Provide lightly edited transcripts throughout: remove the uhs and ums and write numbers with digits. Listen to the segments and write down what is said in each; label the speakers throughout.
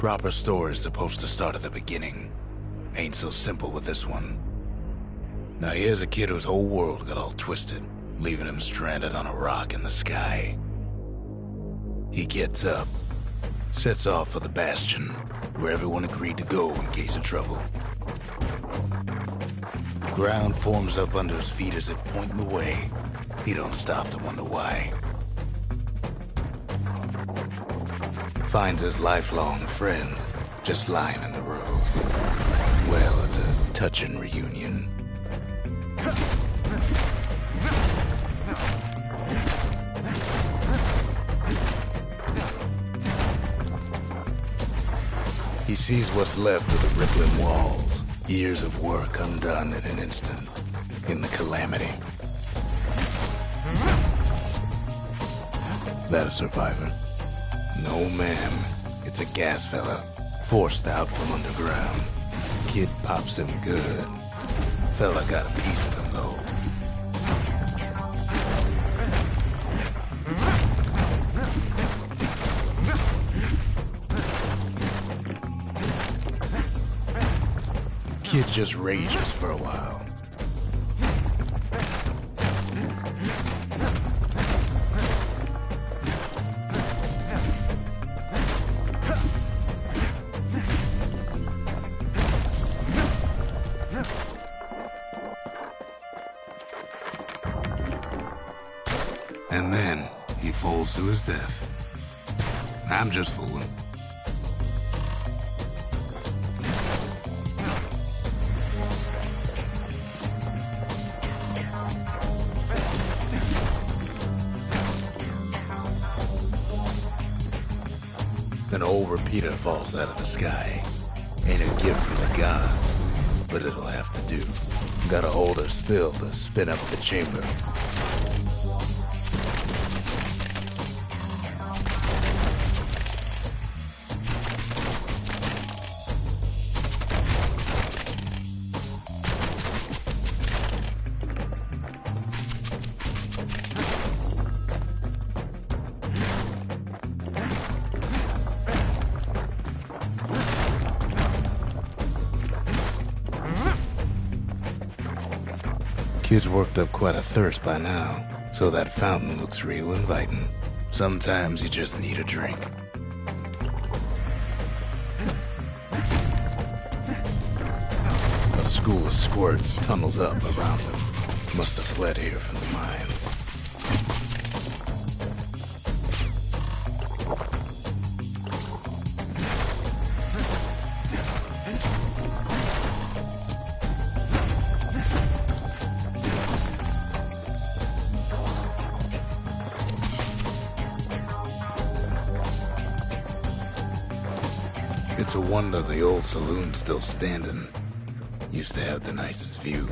Speaker 1: Proper story's supposed to start at the beginning. Ain't so simple with this one. Now here's a kid whose whole world got all twisted, leaving him stranded on a rock in the sky. He gets up, sets off for the Bastion, where everyone agreed to go in case of trouble. Ground forms up under his feet as it pointing the way. He don't stop to wonder why. Finds his lifelong friend just lying in the road. Well, it's a touching reunion. He sees what's left of the rippling walls, years of work undone in an instant, in the calamity. That a survivor? No, ma'am. It's a gas fella, forced out from underground. Kid pops him good. Fella got a piece of him, though. Kid just rages for a while. And then he falls to his death. I'm just fooling. An old repeater falls out of the sky. Ain't a gift from the gods, but it'll have to do. Gotta hold her still to spin up the chamber. Kid's worked up quite a thirst by now, so that fountain looks real inviting. Sometimes you just need a drink. A school of squirts tunnels up around them. Must have fled here from the mines. It's a wonder the old saloon's still standing. Used to have the nicest view.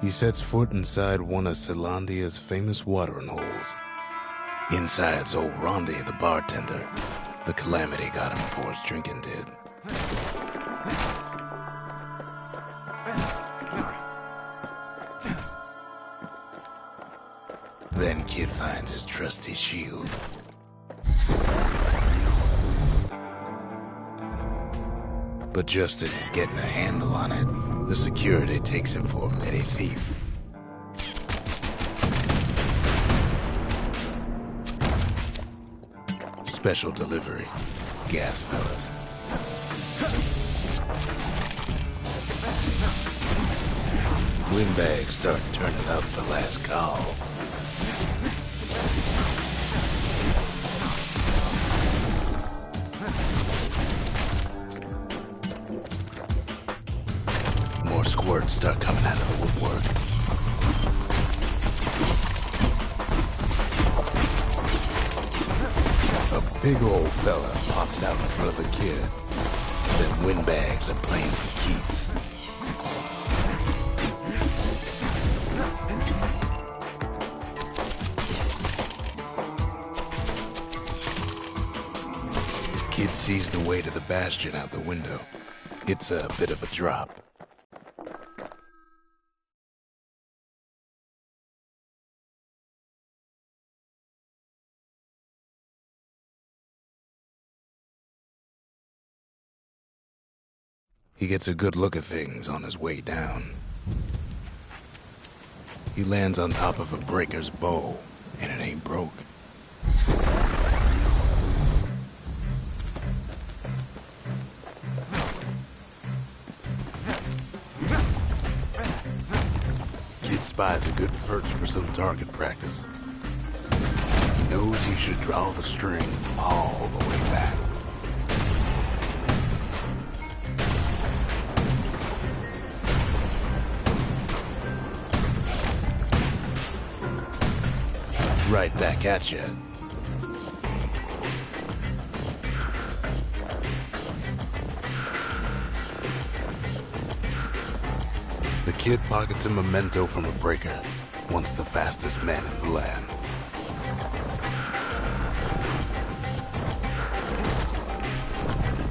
Speaker 1: He sets foot inside one of Celandia's famous watering holes. Inside's old Rondi, the bartender. The calamity got him before his drinking did. Then Kid finds his trusty shield. But just as he's getting a handle on it, the security takes him for a petty thief. Special delivery. Gas fellas. Windbags start turning up for last call. More squirts start coming out of the woodwork. A big old fella pops out in front of the kid. Then windbags are playing for keeps. Kid sees the way to the bastion out the window. It's a bit of a drop. He gets a good look at things on his way down. He lands on top of a breaker's bow, and it ain't broke. Kid spies a good perch for some target practice. He knows he should draw the string all the way back. Right back at you. The kid pockets a memento from a breaker, once the fastest man in the land.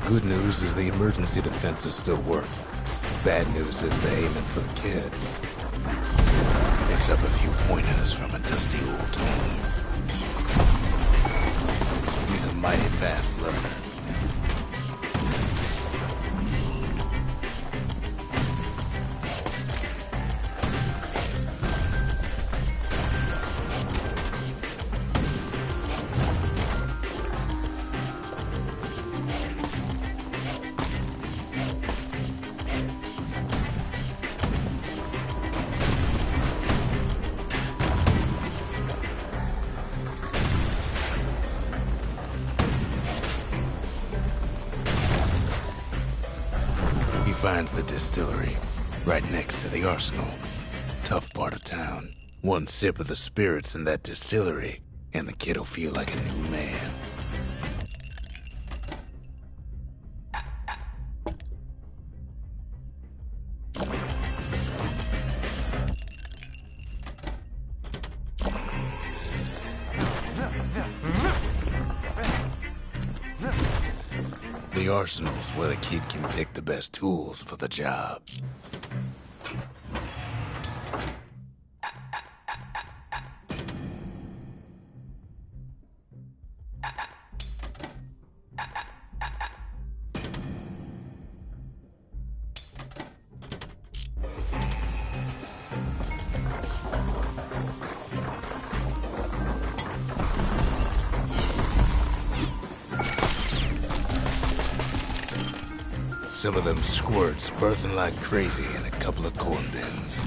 Speaker 1: Good news is the emergency defenses still work. Bad news is they're aiming for the kid. Picks up a few pointers from a dusty old tome. He's a mighty fast learner. Finds the distillery, right next to the arsenal. Tough part of town. One sip of the spirits in that distillery, and the kid'll feel like a new man. The arsenal's where the kid can pick the best tools for the job. Some of them squirts birthing like crazy in a couple of corn bins.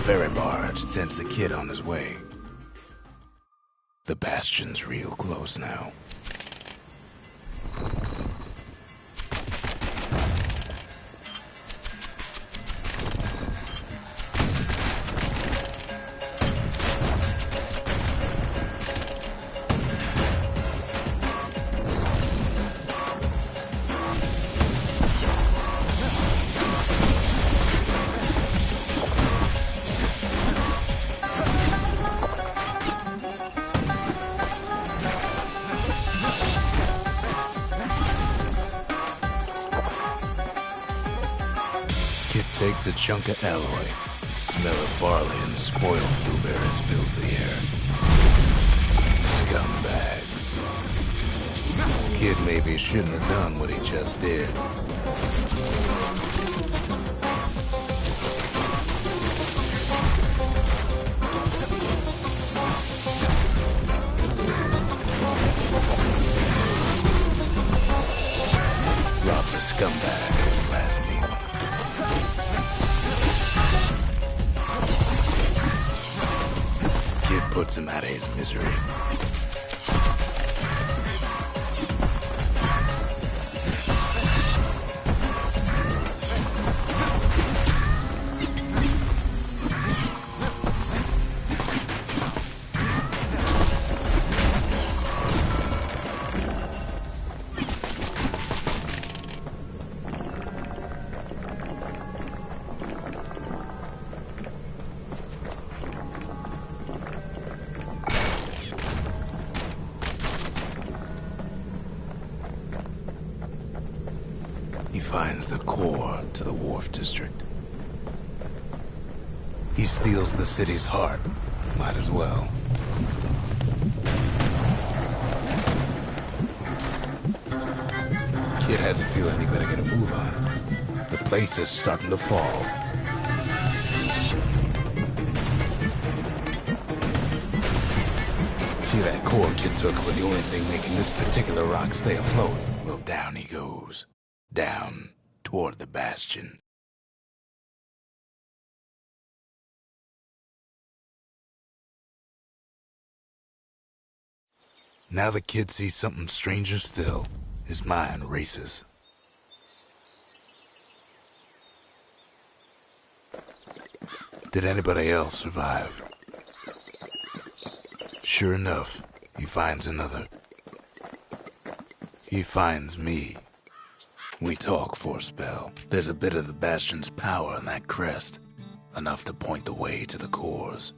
Speaker 1: Ferry barge sends the kid on his way. The bastion's real close now. Kid takes a chunk of alloy. The smell of barley and spoiled blueberries fills the air. Scumbags. Kid maybe shouldn't have done what he just did. Robs a scumbag at his last meal. puts him out of his misery. He finds the core to the Wharf District. He steals the city's heart. Might as well. Kid has a feeling he better get a move on. The place is starting to fall. See, that core Kid took was the only thing making this particular rock stay afloat. Well, down he goes. Down toward the bastion. Now the kid sees something stranger still. His mind races. Did anybody else survive? Sure enough, he finds another. He finds me. We talk for a spell. There's a bit of the Bastion's power in that crest. Enough to point the way to the cores.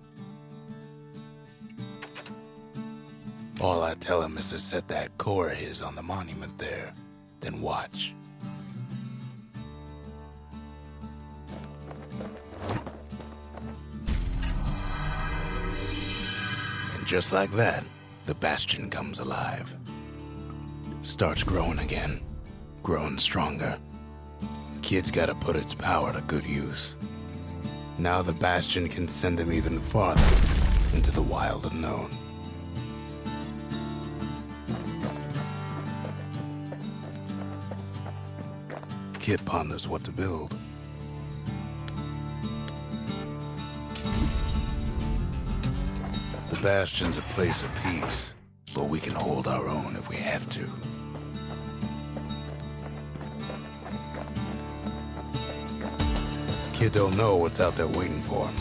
Speaker 1: All I tell him is to set that core of his on the monument there. Then watch. And just like that, the Bastion comes alive. Starts growing again. Growing stronger. Kid's gotta put its power to good use. Now the Bastion can send him even farther into the wild unknown. Kid ponders what to build. The Bastion's a place of peace, but we can hold our own if we have to. Kid don't know what's out there waiting for him.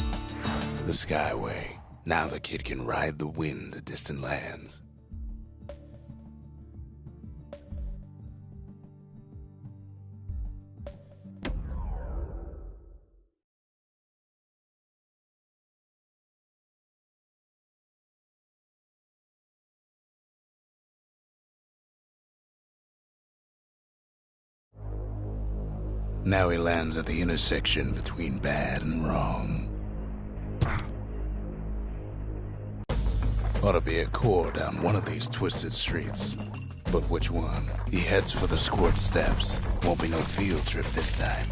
Speaker 1: The Skyway. Now the kid can ride the wind to distant lands. Now he lands at the intersection between bad and wrong. Ought to be a core down one of these twisted streets. But which one? He heads for the Squirt Steps. Won't be no field trip this time.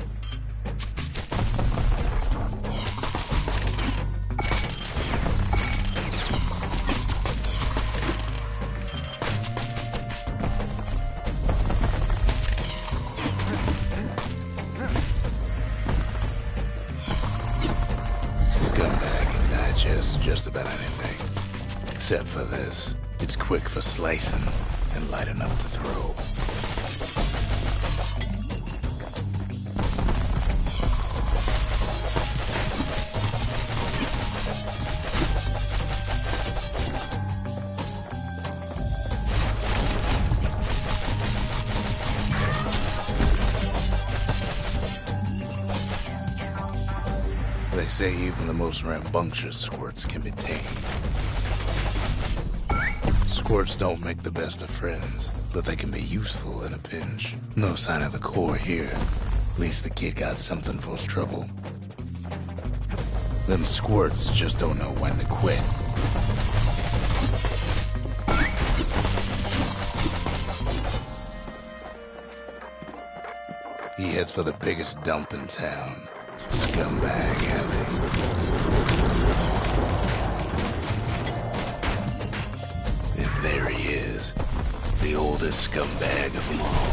Speaker 1: Just about anything. Except for this. It's quick for slicing and light enough to throw. They say even the most rambunctious squirts can be tamed. Squirts don't make the best of friends, but they can be useful in a pinch. No sign of the core here. At least the kid got something for his trouble. Them squirts just don't know when to quit. He heads for the biggest dump in town. Scumbag Alley. And there he is, the oldest scumbag of them all,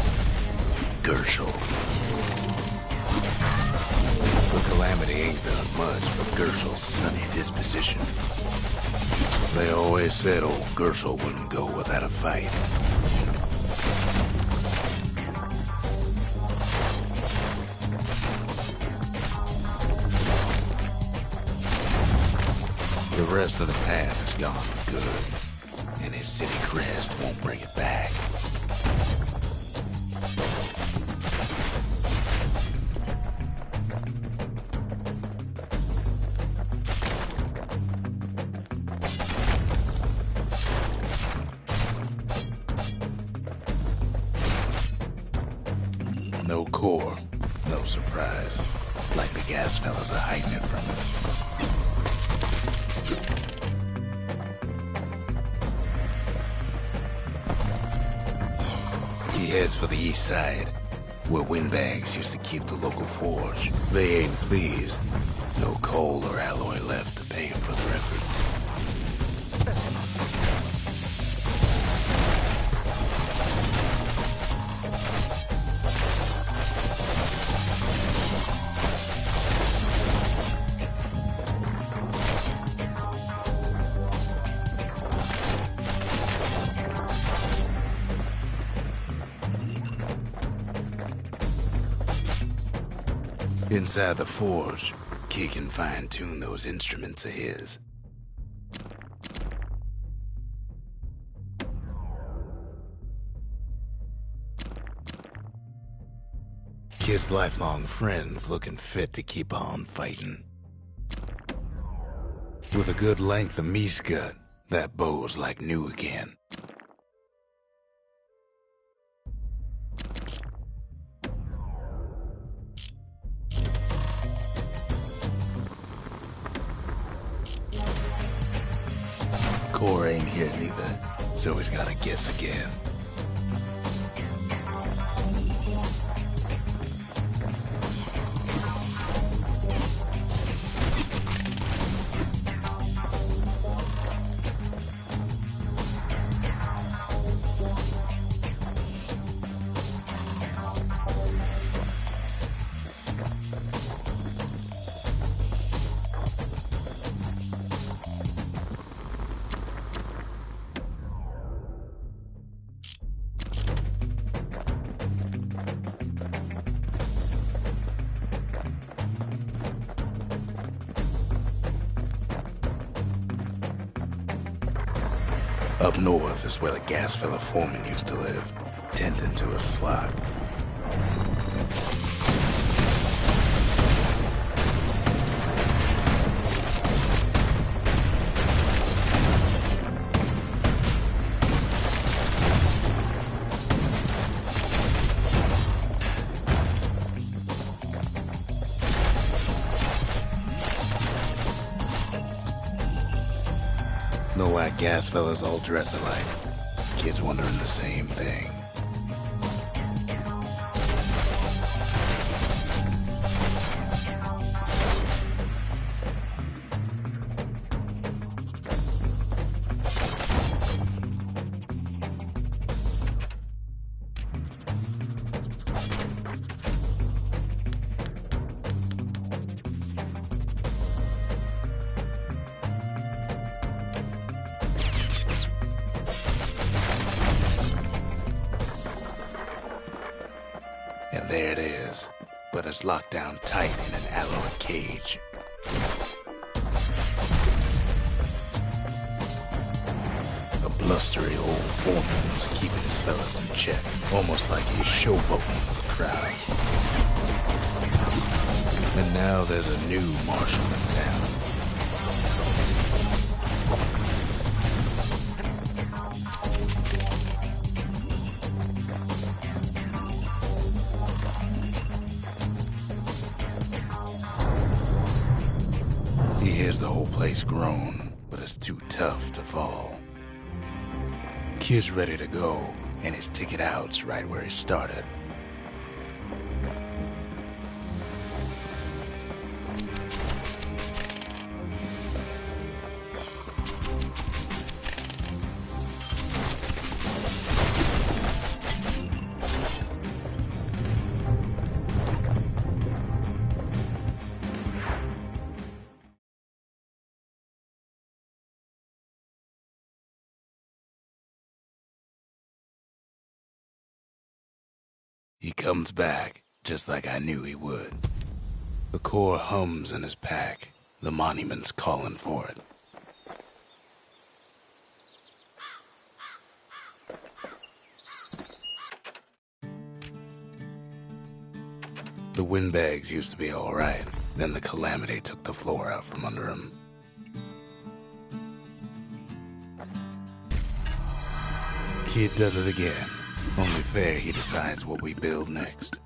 Speaker 1: Gershel. But calamity ain't done much for Gershel's sunny disposition. They always said old Gershel wouldn't go without a fight. The rest of the path is gone for good, and his city crest won't bring it back. No core, no surprise. Like the gas fellas are hiding it from him. He heads for the east side, where windbags used to keep the local forge. They ain't pleased. No coal or alloy left to pay him for their efforts. Inside the forge, Key can fine-tune those instruments of his. Kid's lifelong friends looking fit to keep on fighting. With a good length of meat gut, that bow's like new again. Core ain't here neither, so he's gotta guess again. Up north is where the gas fella foreman used to live, tending to his flock. Know why gas fellas all dress alike? Kids wondering the same thing. And there it is, but it's locked down tight in an alloy cage. A blustery old foreman's keeping his fellas in check, almost like he's showboating for the crowd. And now there's a new marshal in town. He hears the whole place groan, but it's too tough to fall. Kid's ready to go, and his ticket out's right where he started. He comes back, just like I knew he would. The core hums in his pack. The monument's calling for it. The windbags used to be alright. Then the calamity took the floor out from under him. Kid does it again. Only fair he decides what we build next.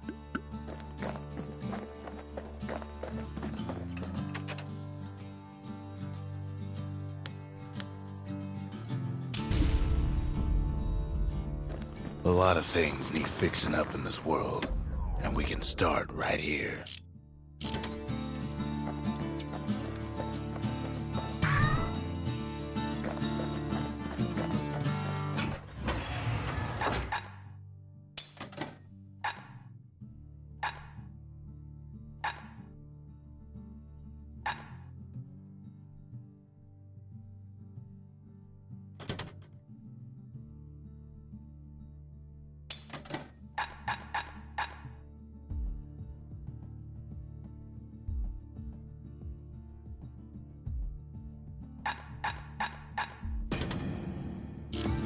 Speaker 1: A lot of things need fixing up in this world, and we can start right here.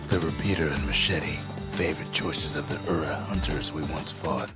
Speaker 1: The repeater and machete, favorite choices of the Ura hunters we once fought.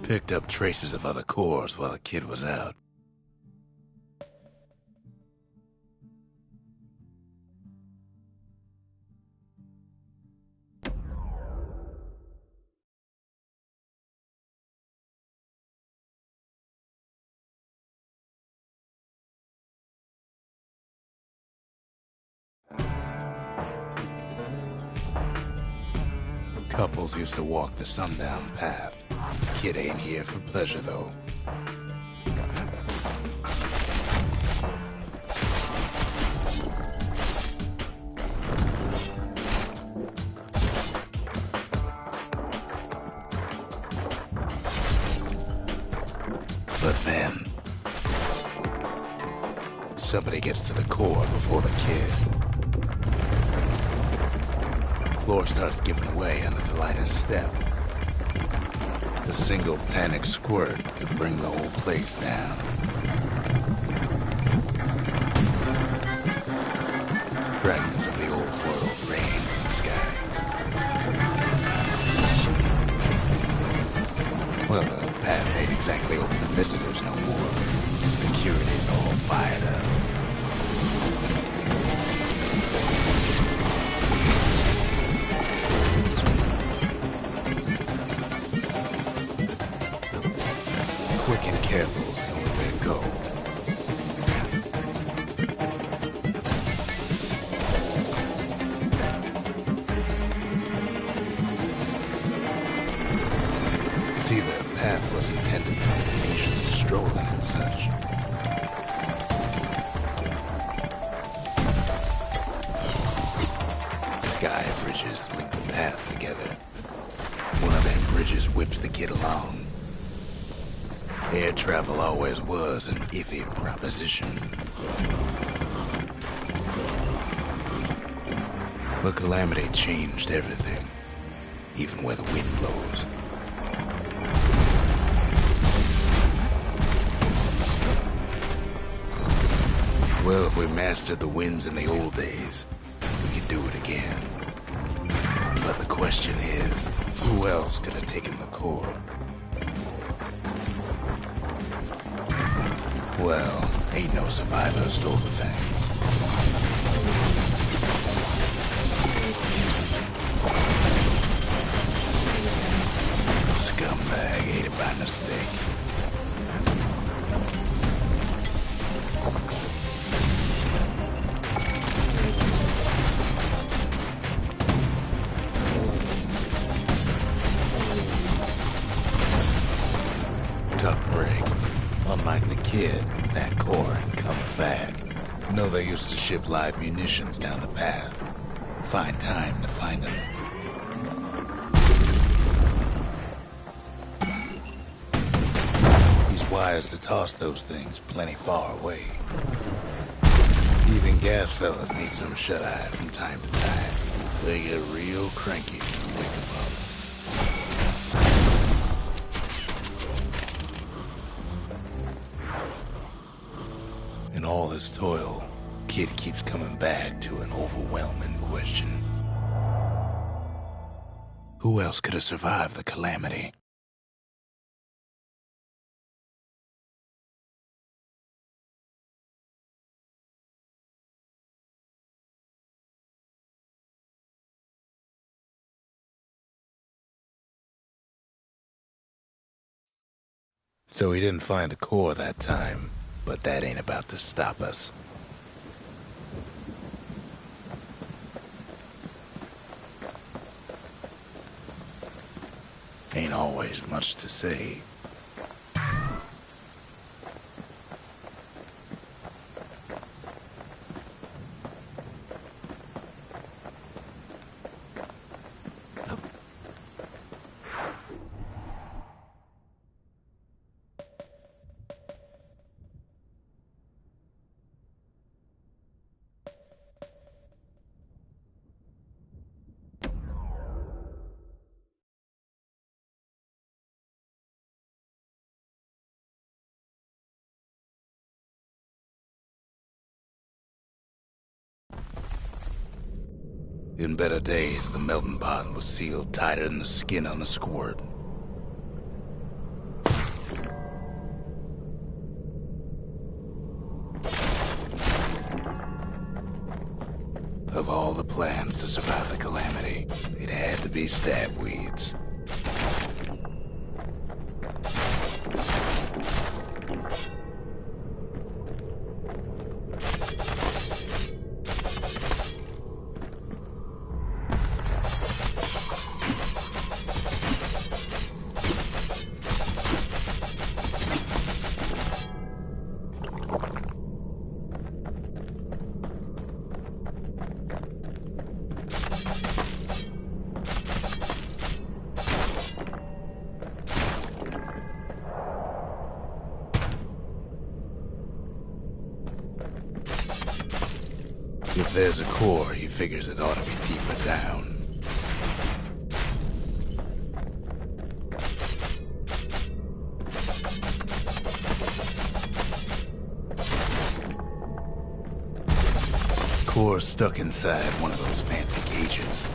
Speaker 1: Picked up traces of other cores while the kid was out. Couples used to walk the sundown path. Kid ain't here for pleasure, though. But then, somebody gets to the core before the kid. The floor starts giving way under the lightest step. The single panic squirt could bring the whole place down. Fragments of the old world rain in the sky. Well, the path ain't exactly open to visitors no more. Security's all fired up. Quick and careful is the only way to go. See, the path was intended for leisure, strolling and such. Sky bridges link the path together. One of them bridges whips the kid along. Air travel always was an iffy proposition. But Calamity changed everything, even where the wind blows. Well, if we mastered the winds in the old days, we could do it again. But the question is, who else could have taken the core? Well, ain't no survivor stole the thing. Scumbag ate it by mistake. Tough break. Unlike the kid, that core ain't coming back. No, they used to ship live munitions down the path. Find time to find them. These wires to toss those things plenty far away. Even gas fellas need some shut-eye from time to time. They get real cranky when you wake them up. In all this toil, Kid keeps coming back to an overwhelming question. Who else could have survived the calamity? So he didn't find a core that time, but that ain't about to stop us. Ain't always much to say. In better days, the melting pot was sealed tighter than the skin on a squirt. Of all the plans to survive the calamity, it had to be stab weeds. If there's a core, he figures it ought to be deeper down. Core's stuck inside one of those fancy cages.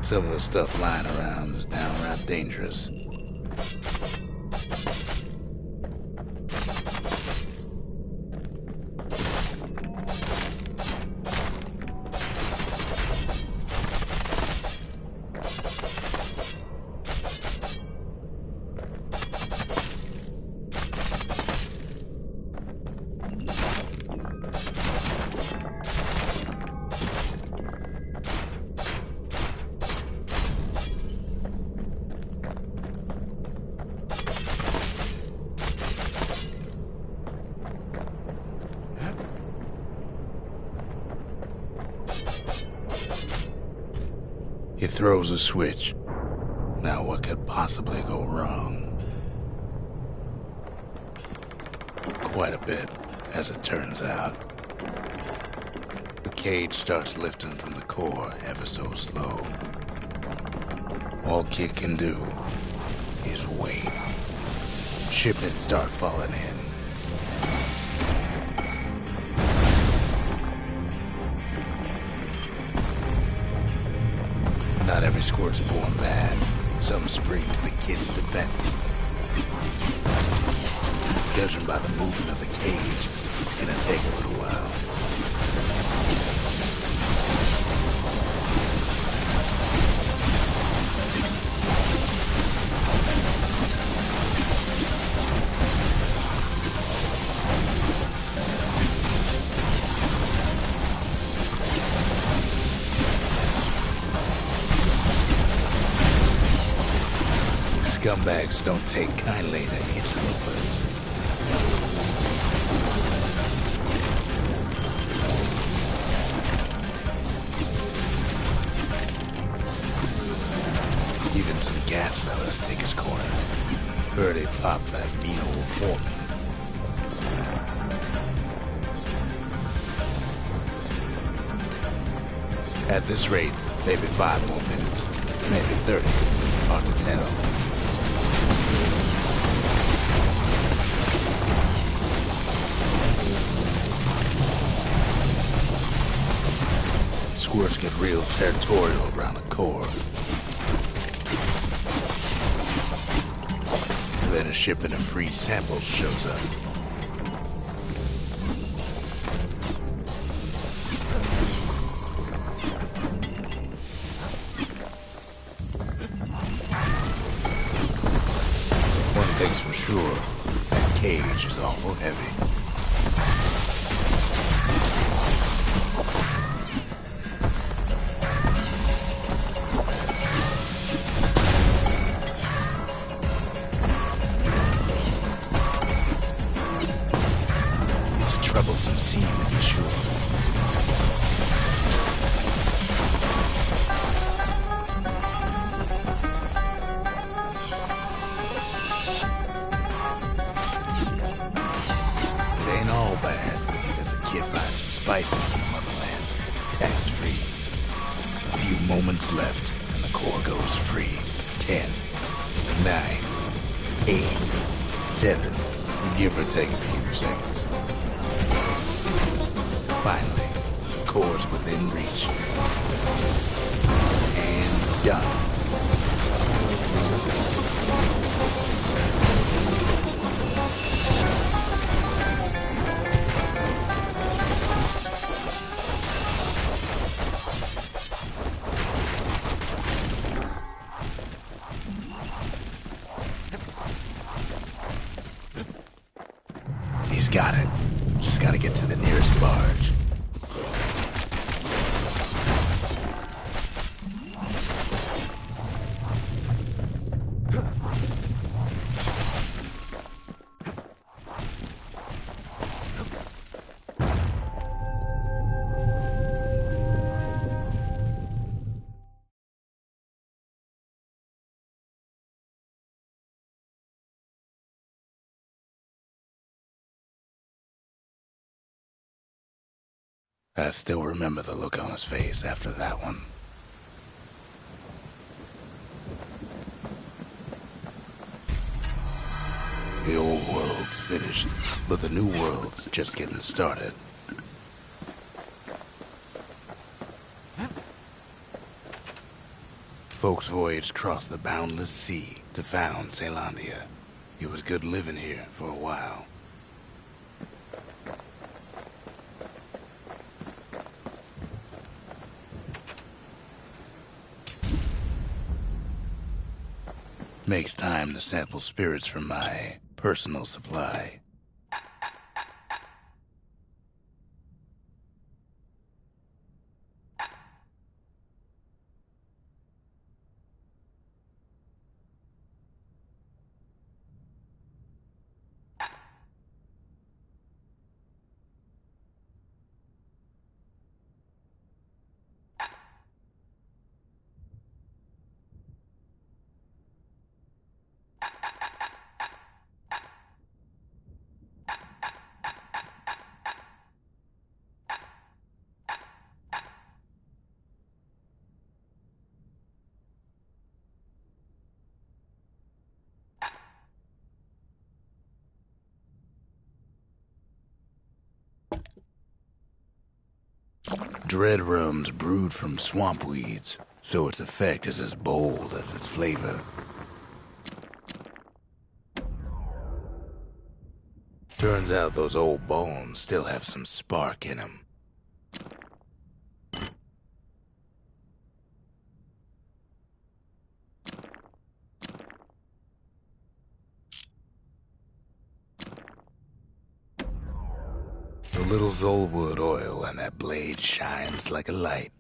Speaker 1: Some of the stuff lying around is downright dangerous. He throws a switch. Now what could possibly go wrong? Quite a bit, as it turns out. The cage starts lifting from the core ever so slow. All Kid can do is wait. Shipments start falling in. Not every squirt's born bad. Some spring to the kid's defense. Judging by the movement of the cage, it's gonna take a little while. Scumbags don't take kindly to interlopers. Even some gas fellas take his corner. Heard he popped that mean old foreman. At this rate, maybe 5 more minutes, maybe 30. Hard to tell. Squirts get real territorial around the core. And then a shipment of free samples shows up. One thing's for sure, that cage is awful heavy. Troublesome scene, to be sure. It ain't all bad, as the kid finds some spices from the motherland, tax-free. A few moments left, and the core goes free. 10, 9, 8, 7, give or take a few seconds. Finally, the core's within reach. And done. He's got it. Just gotta get to the nearest barge. I still remember the look on his face after that one. The old world's finished, but the new world's just getting started. folks voyaged across the boundless sea to found Celandia. It was good living here for a while. Makes time to sample spirits from my personal supply. Dread rum's brewed from swamp weeds, so its effect is as bold as its flavor. Turns out those old bones still have some spark in them. The little Zolwood oil and that blade shines like a light.